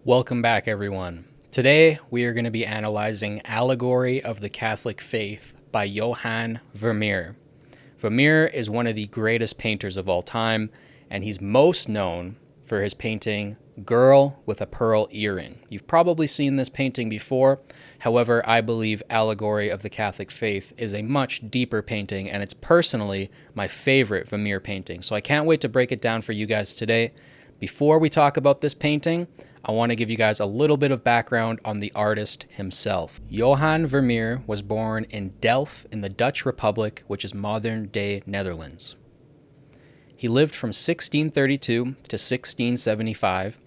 Welcome back, everyone. Today, we are going to be analyzing Allegory of the Catholic Faith by Johannes Vermeer. Vermeer is one of the greatest painters of all time, and he's most known for his painting Girl with a Pearl Earring. You've probably seen this painting before. However, I believe Allegory of the Catholic Faith is a much deeper painting, and it's personally my favorite Vermeer painting. So I can't wait to break it down for you guys today. Before we talk about this painting, I want to give you guys a little bit of background on the artist himself. Johannes Vermeer was born in Delft in the Dutch Republic, which is modern-day Netherlands. He lived from 1632 to 1675.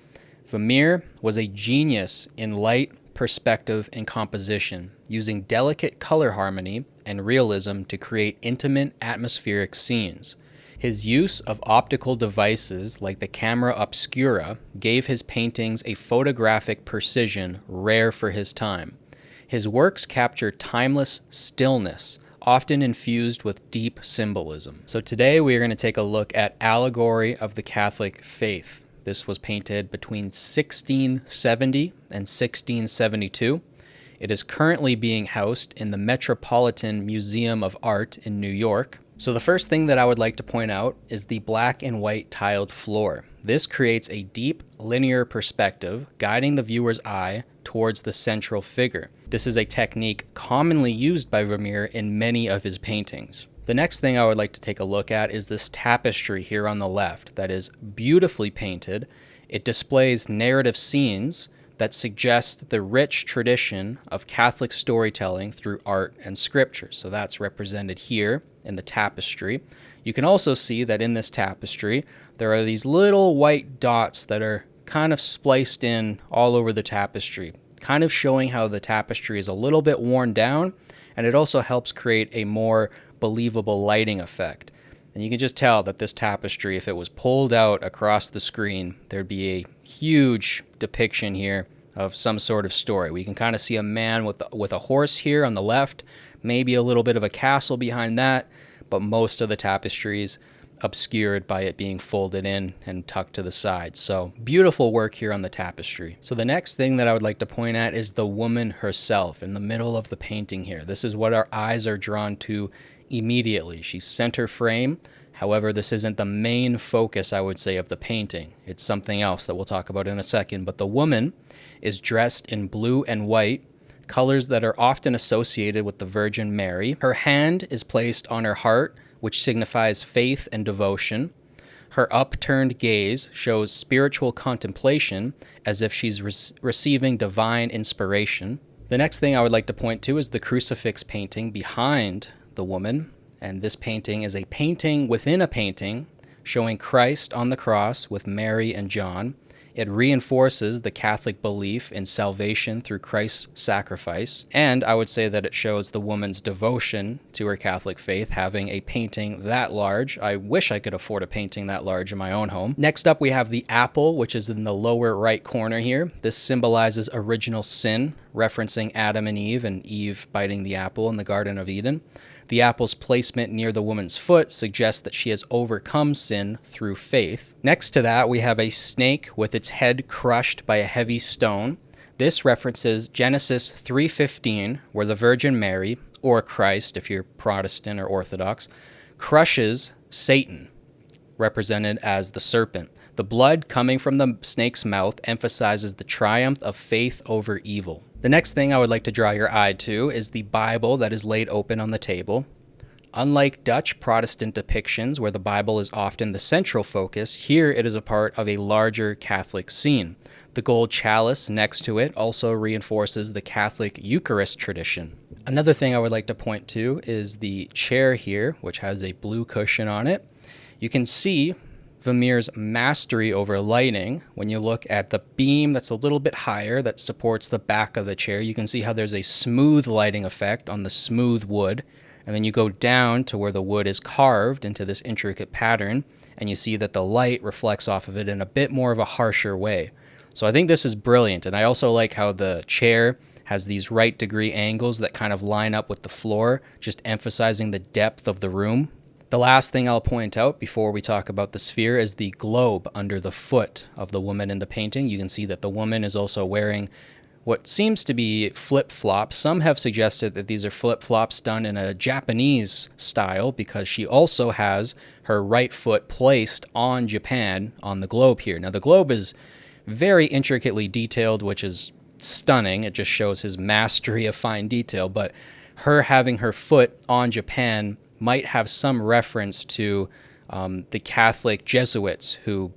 Vermeer was a genius in light, perspective, and composition, using delicate color harmony and realism to create intimate, atmospheric scenes. His use of optical devices like the camera obscura gave his paintings a photographic precision rare for his time. His works capture timeless stillness, often infused with deep symbolism. So today we are going to take a look at Allegory of the Catholic Faith. This was painted between 1670 and 1672. It is currently being housed in the Metropolitan Museum of Art in New York. So the first thing that I would like to point out is the black and white tiled floor. This creates a deep, linear perspective, guiding the viewer's eye towards the central figure. This is a technique commonly used by Vermeer in many of his paintings. The next thing I would like to take a look at is this tapestry here on the left that is beautifully painted. It displays narrative scenes that suggest the rich tradition of Catholic storytelling through art and scripture. So that's represented here in the tapestry. You can also see that in this tapestry, there are these little white dots that are kind of spliced in all over the tapestry, kind of showing how the tapestry is a little bit worn down, and it also helps create a more believable lighting effect. And you can just tell that this tapestry, if it was pulled out across the screen, there'd be a huge depiction here of some sort of story. We can kind of see a man with a horse here on the left, maybe a little bit of a castle behind that, but most of the tapestry is obscured by it being folded in and tucked to the side. So beautiful work here on the tapestry. So the next thing that I would like to point at is the woman herself in the middle of the painting here. This is what our eyes are drawn to immediately. She's center frame. However, this isn't the main focus, I would say, of the painting. It's something else that we'll talk about in a second. But the woman is dressed in blue and white, colors that are often associated with the Virgin Mary. Her hand is placed on her heart, which signifies faith and devotion. Her upturned gaze shows spiritual contemplation, as if she's receiving divine inspiration. The next thing I would like to point to is the crucifix painting behind the woman. And this painting is a painting within a painting showing Christ on the cross with Mary and John. It reinforces the Catholic belief in salvation through Christ's sacrifice. And I would say that it shows the woman's devotion to her Catholic faith, having a painting that large. I wish I could afford a painting that large in my own home. Next up, we have the apple, which is in the lower right corner here. This symbolizes original sin, referencing Adam and Eve biting the apple in the Garden of Eden. The apple's placement near the woman's foot suggests that she has overcome sin through faith. Next to that, we have a snake with its head crushed by a heavy stone. This references Genesis 3:15, where the Virgin Mary, or Christ if you're Protestant or Orthodox, crushes Satan, represented as the serpent. The blood coming from the snake's mouth emphasizes the triumph of faith over evil. The next thing I would like to draw your eye to is the Bible that is laid open on the table. Unlike Dutch Protestant depictions, where the Bible is often the central focus, here it is a part of a larger Catholic scene. The gold chalice next to it also reinforces the Catholic Eucharist tradition. Another thing I would like to point to is the chair here, which has a blue cushion on it. You can see Vermeer's mastery over lighting. When you look at the beam that's a little bit higher that supports the back of the chair, you can see how there's a smooth lighting effect on the smooth wood. And then you go down to where the wood is carved into this intricate pattern, and you see that the light reflects off of it in a bit more of a harsher way. So I think this is brilliant. And I also like how the chair has these right degree angles that kind of line up with the floor, just emphasizing the depth of the room. The last thing I'll point out before we talk about the sphere is the globe under the foot of the woman in the painting. You can see that the woman is also wearing what seems to be flip-flops. Some have suggested that these are flip-flops done in a Japanese style because she also has her right foot placed on Japan on the globe here. Now, the globe is very intricately detailed, which is stunning. It just shows his mastery of fine detail, but her having her foot on Japan might have some reference to the Catholic Jesuits who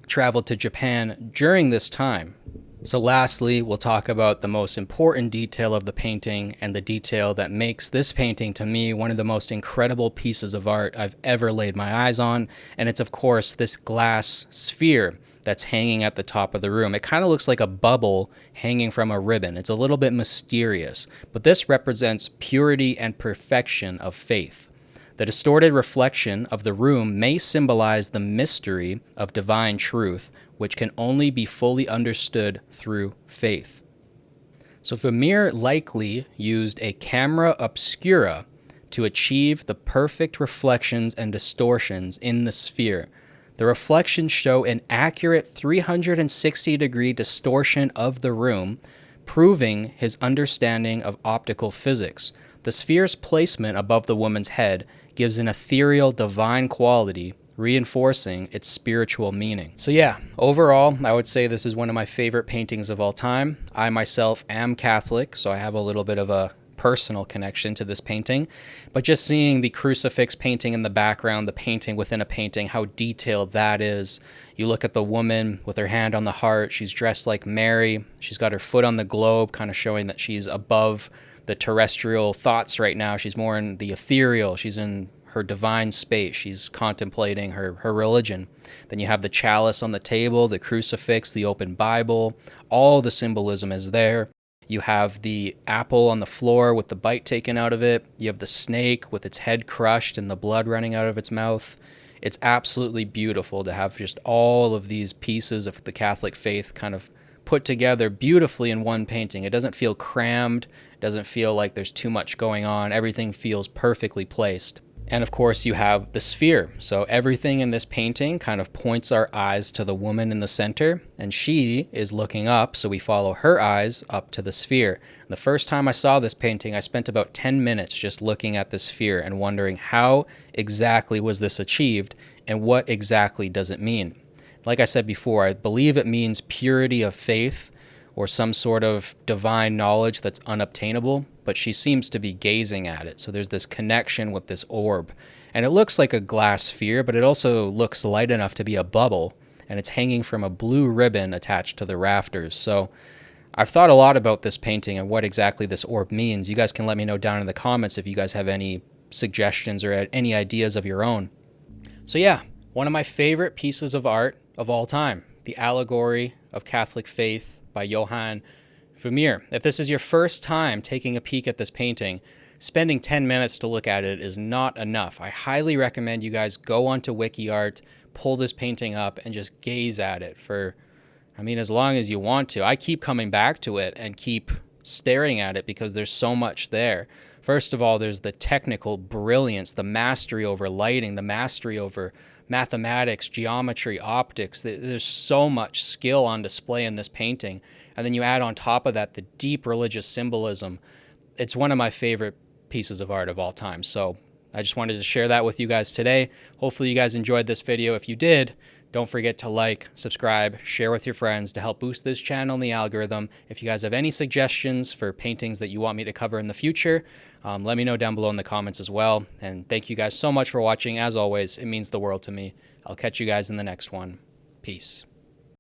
traveled to Japan during this time. So lastly, we'll talk about the most important detail of the painting and the detail that makes this painting, to me, one of the most incredible pieces of art I've ever laid my eyes on. And it's, of course, this glass sphere that's hanging at the top of the room. It kind of looks like a bubble hanging from a ribbon. It's a little bit mysterious, but this represents purity and perfection of faith. The distorted reflection of the room may symbolize the mystery of divine truth, which can only be fully understood through faith. So Vermeer likely used a camera obscura to achieve the perfect reflections and distortions in the sphere. The reflections show an accurate 360-degree distortion of the room, proving his understanding of optical physics. The sphere's placement above the woman's head gives an ethereal, divine quality, reinforcing its spiritual meaning. So yeah, overall, I would say this is one of my favorite paintings of all time. I myself am Catholic, so I have a little bit of a personal connection to this painting, but just seeing the crucifix painting in the background, the painting within a painting, how detailed that is. You look at the woman with her hand on the heart, she's dressed like Mary, she's got her foot on the globe, kind of showing that she's above the terrestrial thoughts right now. She's more in the ethereal, she's in her divine space, she's contemplating her religion. Then you have the chalice on the table, the crucifix, the open Bible, all the symbolism is there. You have the apple on the floor with the bite taken out of it. You have the snake with its head crushed and the blood running out of its mouth. It's absolutely beautiful to have just all of these pieces of the Catholic faith kind of put together beautifully in one painting. It doesn't feel crammed. It doesn't feel like there's too much going on. Everything feels perfectly placed. And of course, you have the sphere. So everything in this painting kind of points our eyes to the woman in the center, and she is looking up, so we follow her eyes up to the sphere. And the first time I saw this painting, I spent about 10 minutes just looking at the sphere and wondering how exactly was this achieved and what exactly does it mean. Like I said before, I believe it means purity of faith or some sort of divine knowledge that's unobtainable, but she seems to be gazing at it. So there's this connection with this orb. And it looks like a glass sphere, but it also looks light enough to be a bubble, and it's hanging from a blue ribbon attached to the rafters. So I've thought a lot about this painting and what exactly this orb means. You guys can let me know down in the comments if you guys have any suggestions or any ideas of your own. So yeah, one of my favorite pieces of art of all time, the Allegory of Catholic Faith by Johannes Vermeer. If this is your first time taking a peek at this painting, spending 10 minutes to look at it is not enough. I highly recommend you guys go onto WikiArt, pull this painting up, and just gaze at it for, as long as you want to. I keep coming back to it and keep staring at it because there's so much there. First of all, there's the technical brilliance, the mastery over lighting, the mastery over mathematics, geometry, optics. There's so much skill on display in this painting. And then you add on top of that the deep religious symbolism. It's one of my favorite pieces of art of all time. So I just wanted to share that with you guys today. Hopefully you guys enjoyed this video. If you did, don't forget to like, subscribe, share with your friends to help boost this channel and the algorithm. If you guys have any suggestions for paintings that you want me to cover in the future, let me know down below in the comments as well. And thank you guys so much for watching. As always, it means the world to me. I'll catch you guys in the next one. Peace.